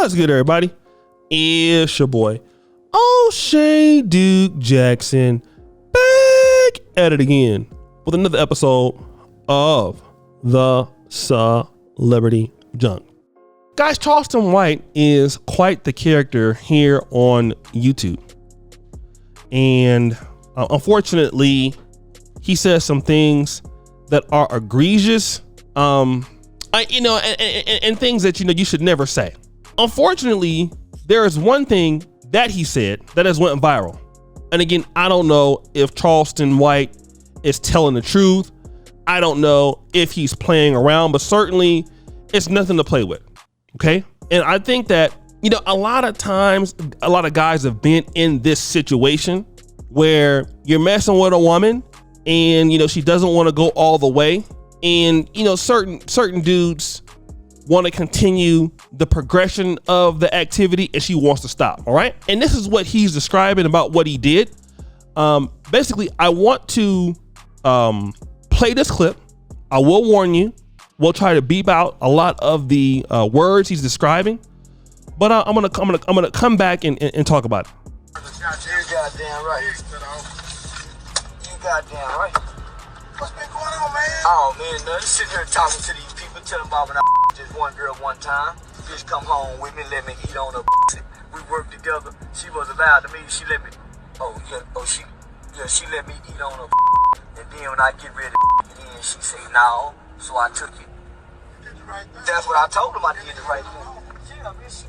What's good, everybody? It's your boy, O'Shea Duke Jackson, back at it again with another episode of the Celebrity Junk. Guys, Charleston White is quite the character here on YouTube. And unfortunately, he says some things that are egregious, and things that, you should never say. Unfortunately, there is one thing that he said that has went viral. And again, I don't know if Charleston White is telling the truth. I don't know if he's playing around, but certainly it's nothing to play with. Okay. And I think that, a lot of times, a lot of guys have been in this situation where you're messing with a woman and, she doesn't want to go all the way. And, certain dudes want to continue the progression of the activity and she wants to stop. All right. And this is what he's describing about what he did. Basically, I want to play this clip. I will warn you, we'll try to beep out a lot of the words he's describing, but I'm gonna come back and talk about it. You goddamn right. You goddamn right. What's been going on, man? Oh man, nothing. Sitting here talking to these people, telling about when I just one girl one time. Bitch come home with me, let me eat on her. We worked together. She was allowed to me. She let me. She let me eat on her. And then when I get ready, then she say no, so I took it. You did the right thing. That's what I told him. I did the right thing. Yeah, bitch.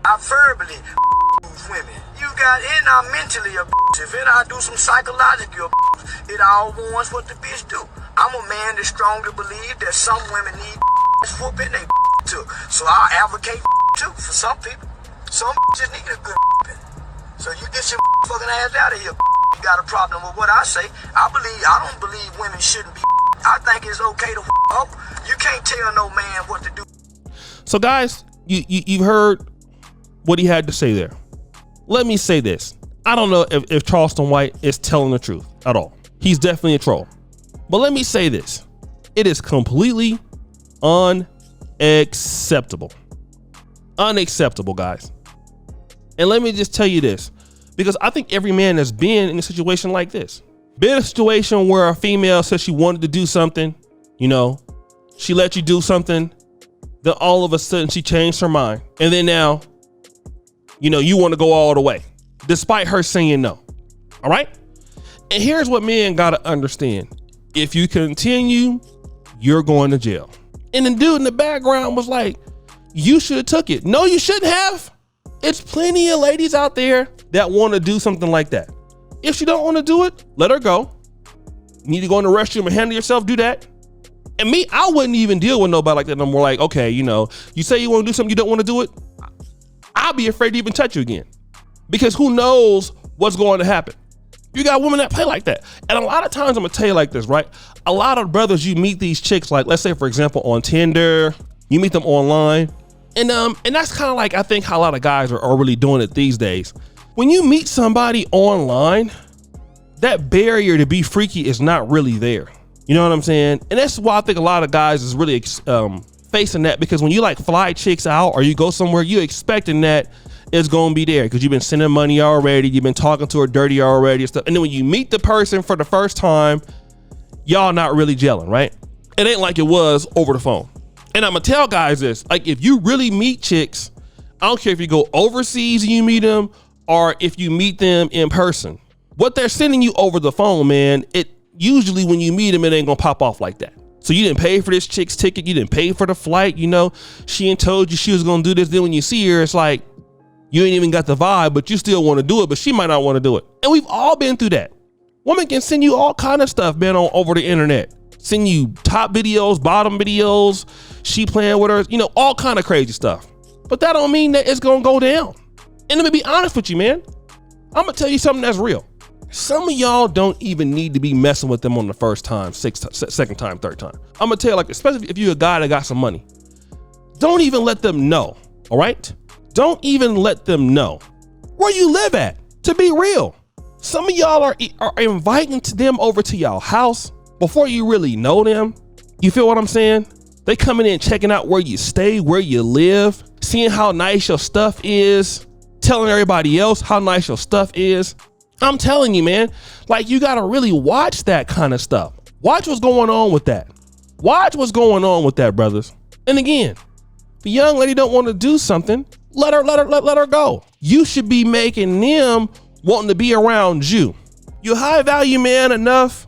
I verbally women. You got in, I'm mentally a bitch. If I do some psychological abuse, it all warrants what the bitch do. I'm a man that strongly believe that some women need whooping they too. So I advocate too for some people. Some just need a good so you get your fucking ass out of here. You got a problem with what I say. I don't believe women shouldn't be. I think it's okay to up. You can't tell no man what to do. So guys, you've heard what he had to say there. Let me say this. I don't know if Charleston White is telling the truth at all. He's definitely a troll. But let me say this. It is completely unacceptable. Unacceptable, guys. And let me just tell you this, because I think every man has been in a situation like this. Been in a situation where a female says she wanted to do something, she let you do something, then all of a sudden she changed her mind. And then now, you want to go all the way, despite her saying no. All right. And here's what men got to understand. If you continue, you're going to jail. And the dude in the background was like, you should have took it. No, you shouldn't have. It's plenty of ladies out there that want to do something like that. If she don't want to do it, let her go. You need to go in the restroom and handle yourself, do that. And me, I wouldn't even deal with nobody like that no more. Like, okay, you say you want to do something, you don't want to do it. I'll be afraid to even touch you again, because who knows what's going to happen. You got women that play like that. And a lot of times I'm gonna tell you like this, right? A lot of brothers, you meet these chicks, like let's say for example, on Tinder, you meet them online. And that's kind of like, I think how a lot of guys are really doing it these days. When you meet somebody online, that barrier to be freaky is not really there. You know what I'm saying? And that's why I think a lot of guys is really facing that, because when you like fly chicks out or you go somewhere, you expecting that it's gonna be there because you've been sending money already, you've been talking to her dirty already and stuff. And then when you meet the person for the first time, y'all not really gelling, right? It ain't like it was over the phone. And I'm gonna tell guys this, like if you really meet chicks, I don't care if you go overseas and you meet them or if you meet them in person, what they're sending you over the phone, man, it usually when you meet them, it ain't gonna pop off like that. So you didn't pay for this chick's ticket, you didn't pay for the flight, she ain't told you she was gonna do this. Then when you see her, it's like you ain't even got the vibe, but you still want to do it, but she might not want to do it. And we've all been through that. Women can send you all kind of stuff, man, over the internet. Send you top videos, bottom videos, she playing with her, all kind of crazy stuff. But that don't mean that it's gonna go down. And let me be honest with you, man. I'm gonna tell you something that's real. Some of y'all don't even need to be messing with them on the first time, second time, third time. I'm gonna tell you, like, especially if you're a guy that got some money, don't even let them know, all right? Don't even let them know where you live at, to be real. Some of y'all are inviting them over to y'all house before you really know them. You feel what I'm saying? They coming in checking out where you stay, where you live, seeing how nice your stuff is, telling everybody else how nice your stuff is. I'm telling you, man, like you gotta really watch that kind of stuff. Watch what's going on with that. Watch what's going on with that, brothers. And again, if a young lady don't want to do something, let her go. You should be making them wanting to be around you. You're a high value man enough,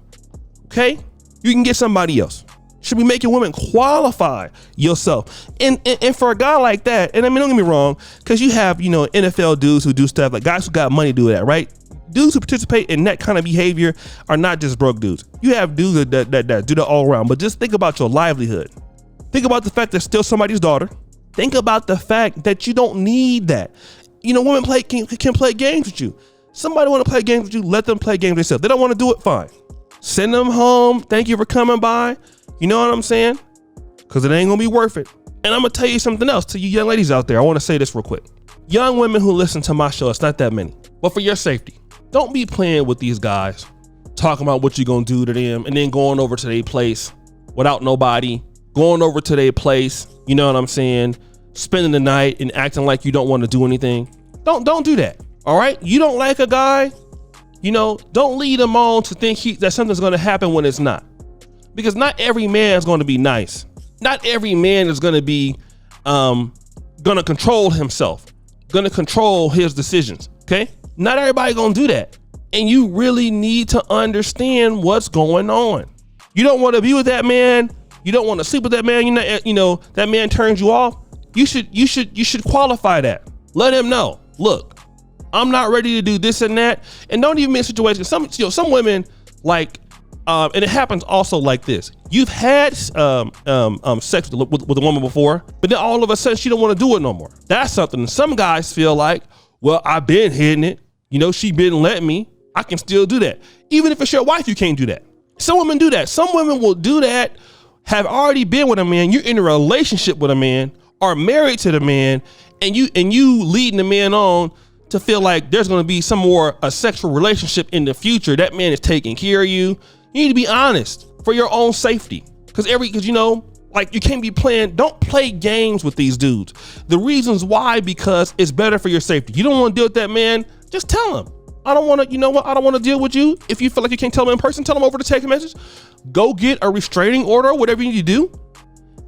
okay? You can get somebody else. Should be making women qualify yourself. And for a guy like that, and I mean, don't get me wrong, because you have, NFL dudes who do stuff, like guys who got money do that, right? Dudes who participate in that kind of behavior are not just broke dudes. You have dudes that do that all around, but just think about your livelihood. Think about the fact that still somebody's daughter. Think about the fact that you don't need that. Women can play games with you. Somebody want to play games with you, let them play games themselves. They don't want to do it, fine. Send them home. Thank you for coming by. You know what I'm saying? Because it ain't going to be worth it. And I'm going to tell you something else to you young ladies out there. I want to say this real quick. Young women who listen to my show, it's not that many. But for your safety, don't be playing with these guys, talking about what you're going to do to them, and then going over to their place without nobody, going over to their place, you know what I'm saying, spending the night and acting like you don't want to do anything. Don't do that, all right? You don't like a guy, don't lead him on to think that something's going to happen when it's not. Because not every man is going to be nice. Not every man is going to be going to control himself, going to control his decisions, okay? Not everybody going to do that. And you really need to understand what's going on. You don't want to be with that man. You don't want to sleep with that man. That man turns you off. You should qualify that. Let him know, look, I'm not ready to do this and that. And don't even be in situations. Some women like, and it happens also like this. You've had sex with a woman before, but then all of a sudden she don't want to do it no more. That's something some guys feel like, well, I've been hitting it. She been letting me. I can still do that. Even if it's your wife, you can't do that. Some women do that. Some women will do that, have already been with a man. You're in a relationship with a man, are married to the man, and you leading the man on to feel like there's going to be some more a sexual relationship in the future. That man is taking care of you. You need to be honest for your own safety. Because you can't be playing, don't play games with these dudes. The reasons why, because it's better for your safety. You don't want to deal with that man, just tell him. I don't want to, I don't want to deal with you. If you feel like you can't tell him in person, tell him over the text message. Go get a restraining order, whatever you need to do,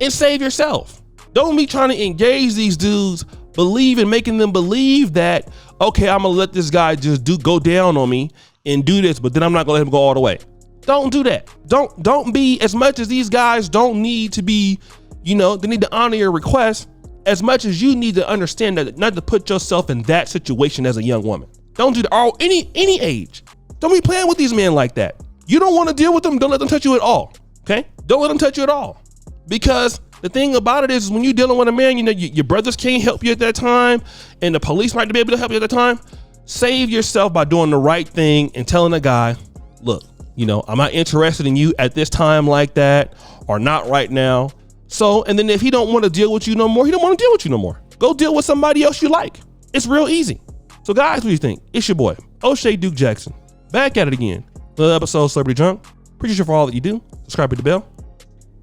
and save yourself. Don't be trying to engage these dudes, making them believe that, okay, I'm gonna let this guy just go down on me and do this, but then I'm not gonna let him go all the way. Don't do that. Don't be, as much as these guys don't need to be, they need to honor your request, as much as you need to understand that not to put yourself in that situation as a young woman. Don't do that. Or any age. Don't be playing with these men like that. You don't want to deal with them, don't let them touch you at all. Okay? Don't let them touch you at all. Because the thing about it is when you're dealing with a man, your brothers can't help you at that time, and the police might be able to help you at that time. Save yourself by doing the right thing and telling a guy, look, I'm not interested in you at this time like that, or not right now. So, and then if he don't want to deal with you no more, he don't want to deal with you no more. Go deal with somebody else you like. It's real easy. So guys, what do you think? It's your boy, O'Shea Duke Jackson. Back at it again. Another episode of Celebrity Drunk. Appreciate you for all that you do. Subscribe, hit the bell.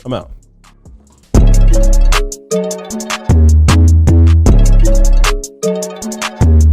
I'm out.